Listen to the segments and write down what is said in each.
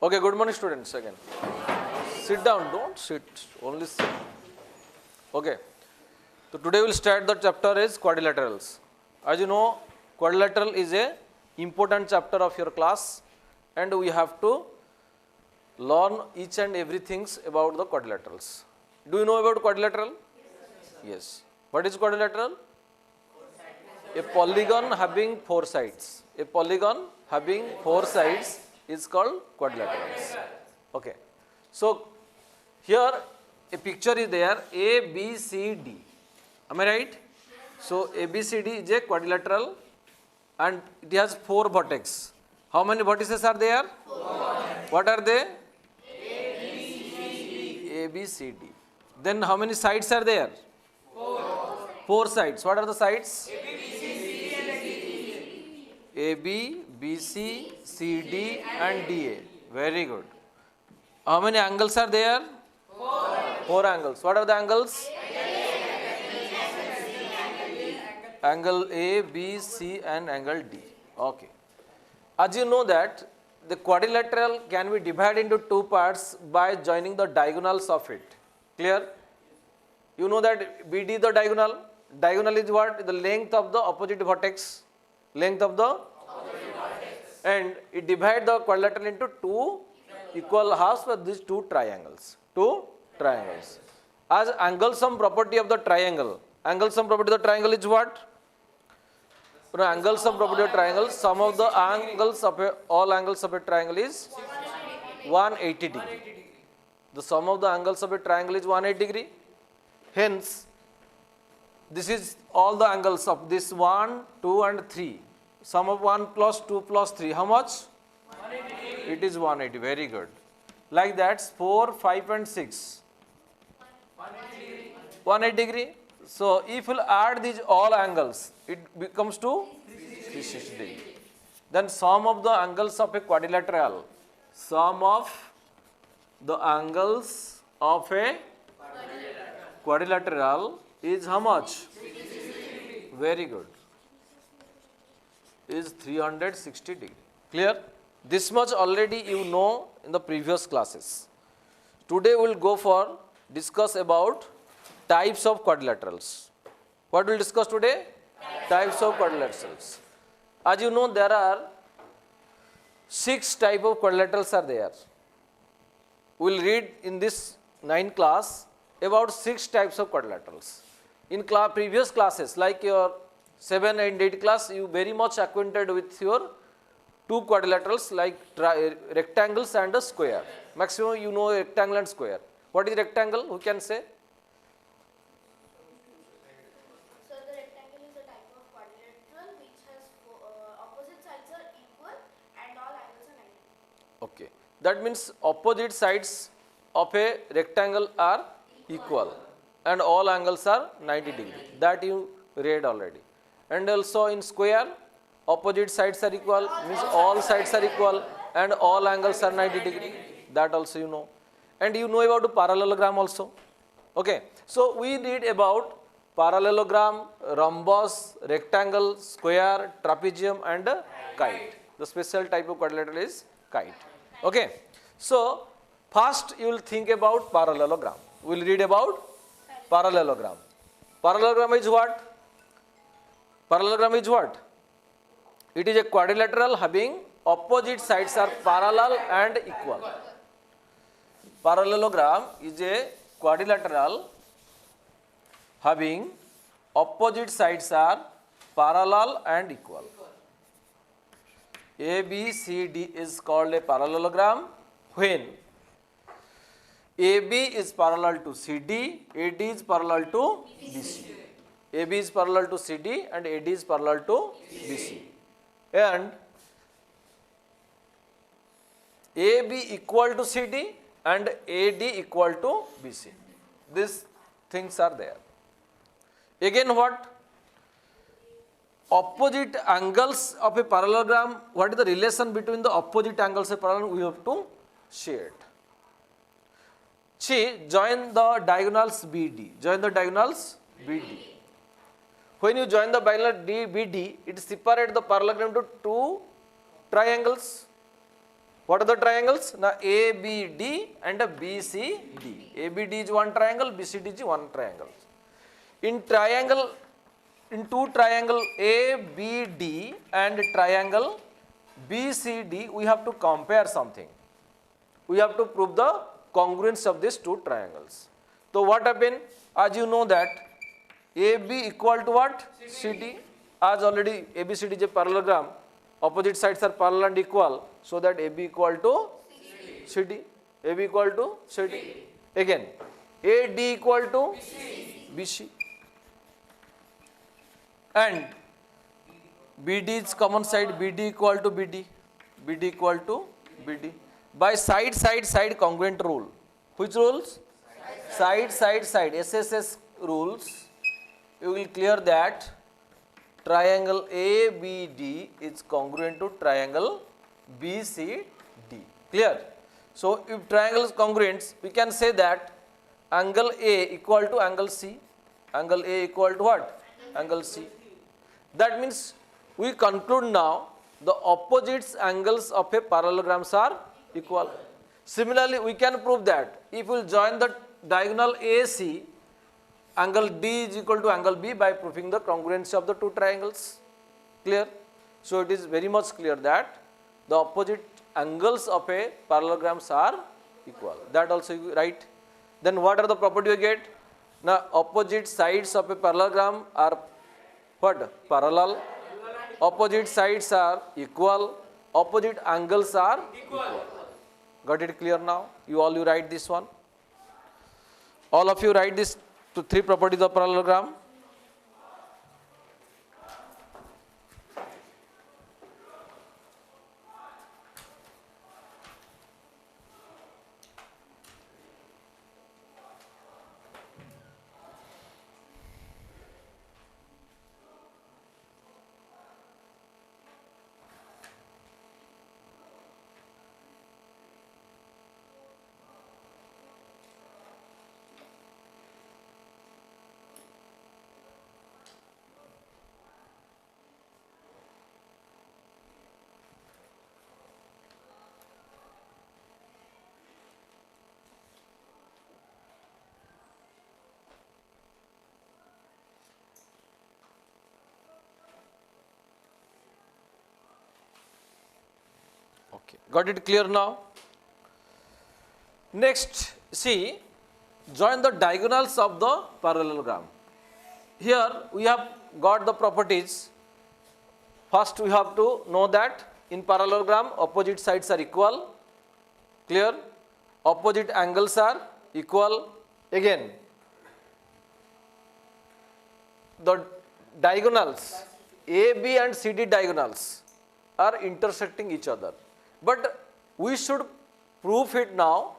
Okay, good morning students again. Sit down, don't sit, only sit. Okay, so today we'll start the chapter is quadrilaterals. As you know, quadrilateral is a important chapter of your class and we have to learn each and everything about the quadrilaterals. Do you know about quadrilateral? Yes. What is quadrilateral? A polygon having four sides. A polygon having four sides is called quadrilaterals. Okay. So here a picture is there A, B, C, D. Am I right? So A, B, C, D is a quadrilateral and it has four vertex. How many vertices are there? Four. What are they? A, B, C, D. Then how many sides are there? Four sides. What are the sides? A, B, B, C, C, D and D, A. Very good. How many angles are there? Four angles. What are the angles? Angle A, B, C and angle D. Okay. As you know that the quadrilateral can be divided into two parts by joining the diagonals of it. Clear? You know that BD is the diagonal. Diagonal is what? The length of the opposite vertex. Length of the opposite vertex. And it divides the quadrilateral into two equal halves with these two triangles. Two triangles. As angle sum property of the triangle. Angle sum property of the triangle is what? Angle sum property of triangle. Sum of the angles of all angles of a triangle is 180 degree. The sum of the angles of a triangle is 180 degree. Hence, this is all the angles of this 1, 2 and 3. Sum of 1 plus 2 plus 3. How much? 180. It is 180. Very good. Like that, 4, 5 and 6. 180 degree. So, if you add these all angles, it becomes to 360 degree. Then sum of the angles of a quadrilateral. Sum of the angles of a quadrilateral is how much? Very good. Is 360 degree. Clear? This much already you know in the previous classes. Today we will go for discuss about types of quadrilaterals. What we will discuss today? Types of quadrilaterals. As you know, there are 6 types of quadrilaterals are there. We will read in this 9th class about 6 types of quadrilaterals. In previous classes, like your 7 and 8 class, you very much acquainted with your two quadrilaterals like rectangles and a square. Maximum you know rectangle and square. What is rectangle? Who can say? So the rectangle is a type of quadrilateral which has opposite sides are equal and all angles are 90. Okay. That means opposite sides of a rectangle are equal and all angles are 90 degree. That you read already. And also in square, opposite sides are equal, means all sides are equal and all angles are 90 degree. That also you know. And you know about parallelogram also. Okay. So we read about parallelogram, rhombus, rectangle, square, trapezium and kite. The special type of quadrilateral is kite. Okay. So first you will think about parallelogram. We will read about parallelogram. Parallelogram is what? Parallelogram is what? It is a quadrilateral having opposite sides are parallel and equal. Parallelogram is a quadrilateral having opposite sides are parallel and equal. A, B, C, D is called a parallelogram when AB is parallel to CD, AD is parallel to BC. AB is parallel to CD and AD is parallel to BC. And AB equal to CD and AD equal to BC. These things are there. Again what? Opposite angles of a parallelogram, what is the relation between the opposite angles of a parallelogram? We have to shade. See, join the diagonals BD. Join the diagonals BD. When you join the diagonal BD, it separates the parallelogram into two triangles. What are the triangles? Now ABD and BCD. ABD is one triangle, BCD is one triangle. In two triangle ABD and triangle BCD, we have to compare something. We have to prove the congruence of these two triangles. So what happened? As you know that AB equal to what? CD. As already ABCD is a parallelogram, opposite sides are parallel and equal, so that AB equal to CD. AB equal to CD. Again, AD equal to BC. And BD is common side, BD equal to BD. BD equal to BD. By side congruent rule. Which rules? Side, SSS rules. You will clear that triangle ABD is congruent to triangle BCD. Clear? So if triangle is congruent, we can say that angle A equal to angle C. Angle A equal to what? Angle C. That means we conclude now the opposite angles of a parallelograms are equal. Similarly, we can prove that if we join the diagonal AC, angle D is equal to angle B by proving the congruency of the two triangles. Clear? So it is very much clear that the opposite angles of a parallelograms are equal. That also you write. Then what are the property you get? Now opposite sides of a parallelogram are what? Parallel. Opposite sides are equal. Opposite angles are equal. Got it clear now? You write this one. All of you write this to three properties of parallelogram. Okay, got it clear now? Next, see, join the diagonals of the parallelogram. Here we have got the properties. First we have to know that in parallelogram opposite sides are equal. Clear? Opposite angles are equal. Again, the diagonals AB and CD diagonals are intersecting each other. But we should prove it now.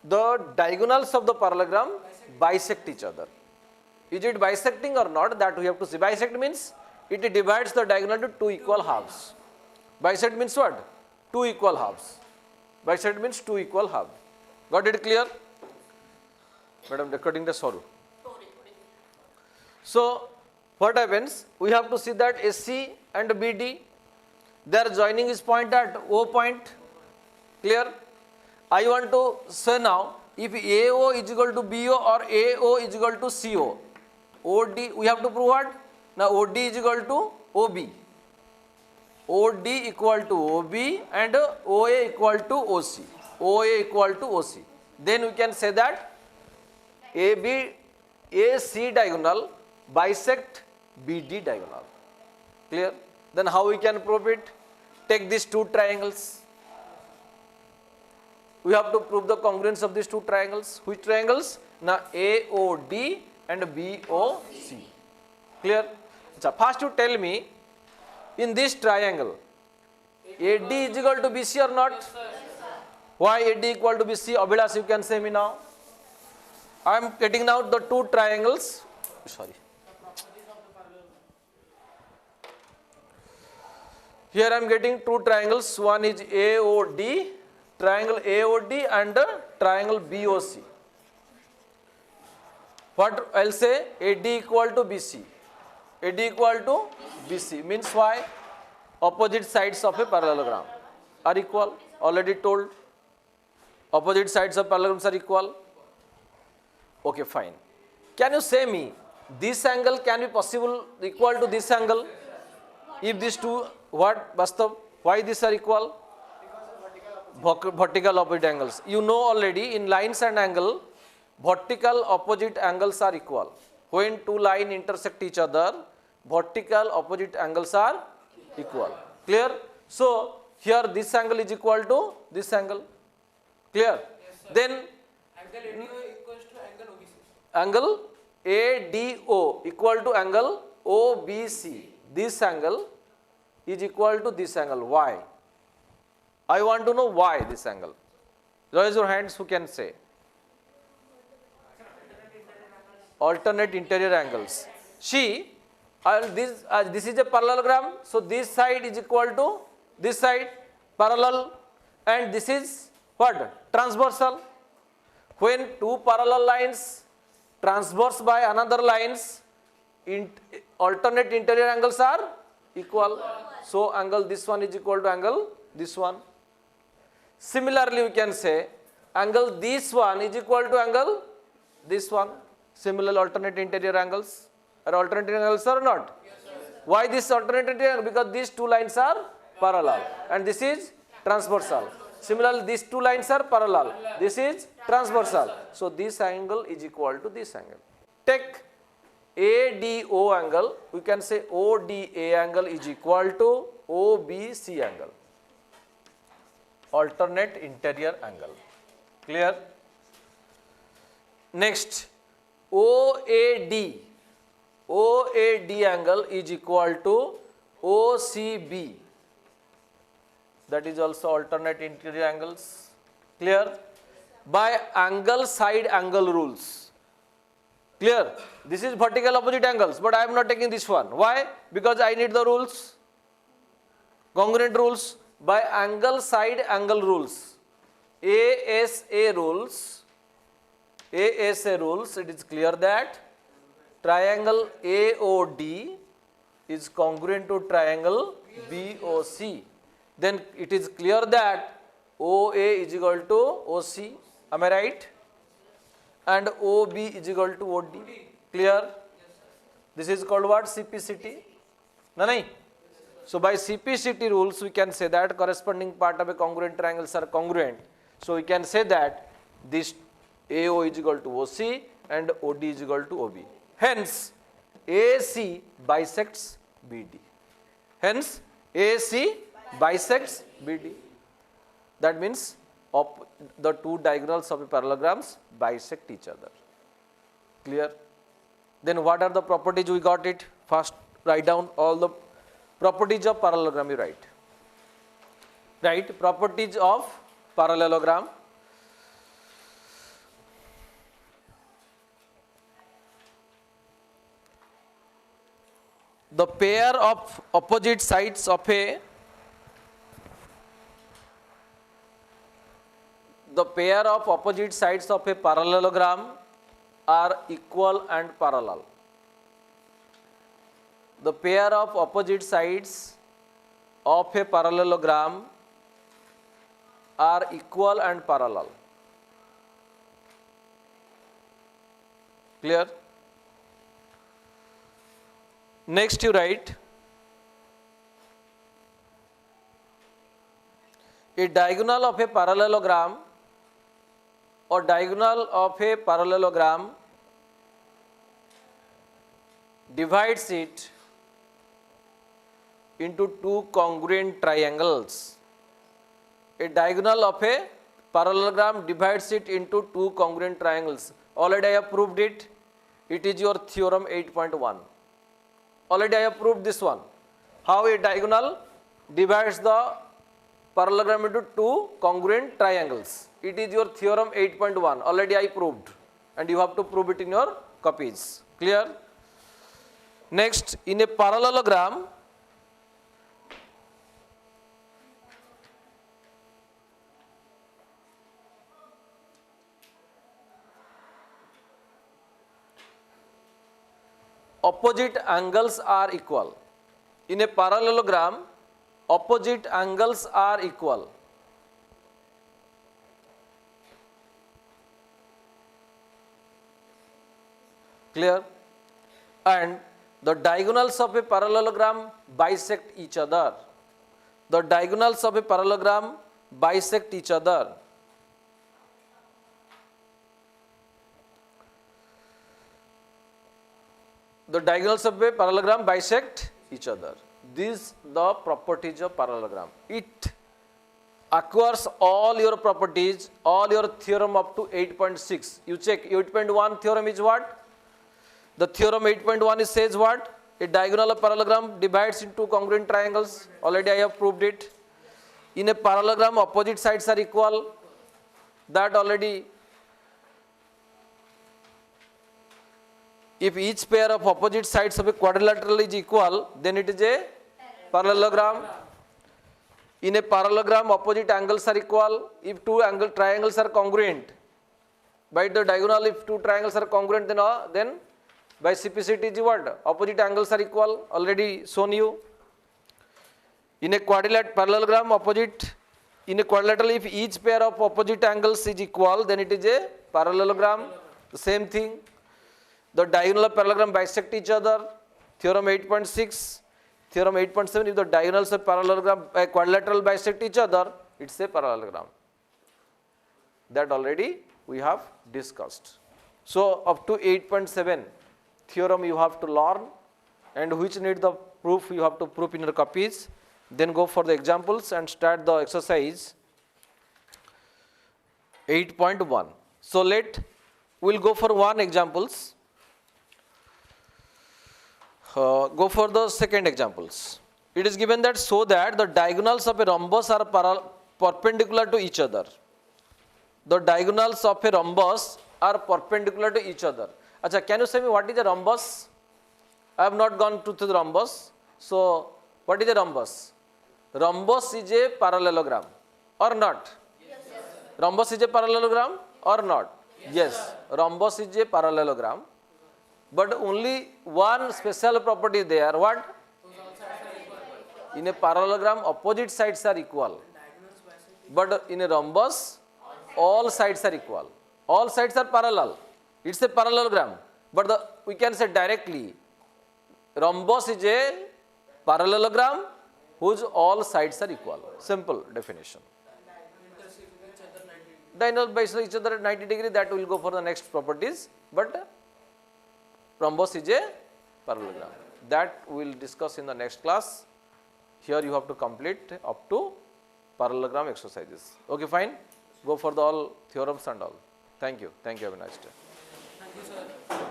The diagonals of the parallelogram bisect each other. Is it bisecting or not? That we have to see. Bisect means it divides the diagonal to two equal halves. Bisect means what? Two equal halves. Bisect means two equal halves. Got it clear? Madam, recording the sorrow. So what happens? We have to see that AC and BD, their joining is point at O point. Clear? I want to say now, if AO is equal to BO or AO is equal to CO, OD, we have to prove what? Now OD is equal to OB. OD equal to OB and OA equal to OC. OA equal to OC. Then we can say that AC diagonal bisect BD diagonal. Clear? Then how we can prove it? Take these two triangles. We have to prove the congruence of these two triangles. Which triangles? Now AOD and BOC. Clear? So first you tell me, in this triangle, AD is equal to BC or not? Yes, sir. Why AD equal to BC? Abhilash, you can say me now. I am getting out the two triangles. Sorry. Here I am getting two triangles. One is AOD, triangle AOD and triangle BOC. What I will say? AD equal to BC. AD equal to BC means why? Opposite sides of a parallelogram are equal. Already told. Opposite sides of parallelograms are equal. Okay, fine. Can you say me, this angle can be possible equal to this angle? If these two, what, Vastav? Why these are equal? Vertical opposite angles. You know already in lines and angle, vertical opposite angles are equal. When two lines intersect each other, vertical opposite angles are equal. Clear? So, here this angle is equal to this angle. Clear? Then, angle ADO equal to angle OBC. This angle is equal to this angle. Why? I want to know why this angle. Raise your hands who can say. Alternate interior angles. See, this is a parallelogram. So, this side is equal to this side parallel, and this is what? Transversal. When two parallel lines transverse by another lines, alternate interior angles are equal. So, angle this one is equal to angle this one. Similarly, we can say angle this one is equal to angle this one. Similar alternate interior angles. Are alternate angles or not? Yes, why this alternate interior angle? Because these two lines are parallel and this is transversal. Similarly, these two lines are parallel. This is transversal. So, this angle is equal to this angle. Take ADO angle. We can say ODA angle is equal to OBC angle. Alternate interior angle. Clear? Next, OAD. OAD angle is equal to OCB. That is also alternate interior angles. Clear? By angle side angle rules. Clear? This is vertical opposite angles, but I am not taking this one. Why? Because I need the rules. Congruent rules. By angle side angle rules. ASA rules. ASA rules, it is clear that triangle AOD is congruent to triangle BOC. Then it is clear that OA is equal to OC. Am I right? And OB is equal to OD. Clear? This is called what? CPCT. No? So by CPCT rules, we can say that corresponding part of a congruent triangles are congruent. So we can say that this AO is equal to OC and OD is equal to OB. Hence, AC bisects BD. Hence, AC bisects BD. That means the two diagonals of a parallelograms bisect each other. Clear? Then what are the properties? We got it. First, write down all the properties of parallelogram. You write. Right? Properties of parallelogram. The pair of opposite sides of a parallelogram are equal and parallel. The pair of opposite sides of a parallelogram are equal and parallel. Clear? Next you write, a diagonal of a parallelogram or diagonal of a parallelogram divides it into two congruent triangles. A diagonal of a parallelogram divides it into two congruent triangles. Already I have proved it. It is your theorem 8.1. Already I have proved this one. How a diagonal divides the parallelogram into two congruent triangles. It is your theorem 8.1. Already I proved. And you have to prove it in your copies. Clear? Next, in a parallelogram, opposite angles are equal. In a parallelogram, opposite angles are equal. Clear? And the diagonals of a parallelogram bisect each other. The diagonals of a parallelogram bisect each other. The diagonals of a parallelogram bisect each other. These the properties of parallelogram. It acquires all your properties, all your theorem up to 8.6. You check 8.1 theorem is what? The theorem 8.1 is says what? A diagonal of parallelogram divides into congruent triangles. Already I have proved it. In a parallelogram, opposite sides are equal. That already. If each pair of opposite sides of a quadrilateral is equal, then it is a parallelogram. In a parallelogram, opposite angles are equal. If two triangles are congruent, by the diagonal, if two triangles are congruent, then by CPCT is what? Opposite angles are equal. Already shown you. In a parallelogram, in a quadrilateral, if each pair of opposite angles is equal, then it is a parallelogram. The same thing. The diagonal of parallelogram bisect each other. Theorem 8.6. Theorem 8.7, if the diagonals of parallelogram quadrilateral bisect each other, it's a parallelogram. That already we have discussed. So up to 8.7 theorem you have to learn, and which need the proof you have to prove in your copies. Then go for the examples and start the exercise 8.1. So we'll go for one examples. Go for the second examples. It is given that so that the diagonals of a rhombus are perpendicular to each other. The diagonals of a rhombus are perpendicular to each other. Acha, can you say me what is a rhombus? I have not gone to the rhombus. So, what is a rhombus? Rhombus is a parallelogram or not? Yes. Rhombus is a parallelogram or not? Yes. Rhombus is a parallelogram. But only one special property there. What? In a parallelogram, opposite sides are equal. But in a rhombus, all sides are equal. All sides are parallel. It's a parallelogram. But we can say directly, rhombus is a parallelogram whose all sides are equal. Simple definition. Diagonal bisect each other at 90 degrees, that will go for the next properties. But rhombus is a parallelogram. That we will discuss in the next class. Here you have to complete up to parallelogram exercises. Okay, fine. Go for the all theorems and all. Thank you. Thank you. Have a nice day. Thank you, sir.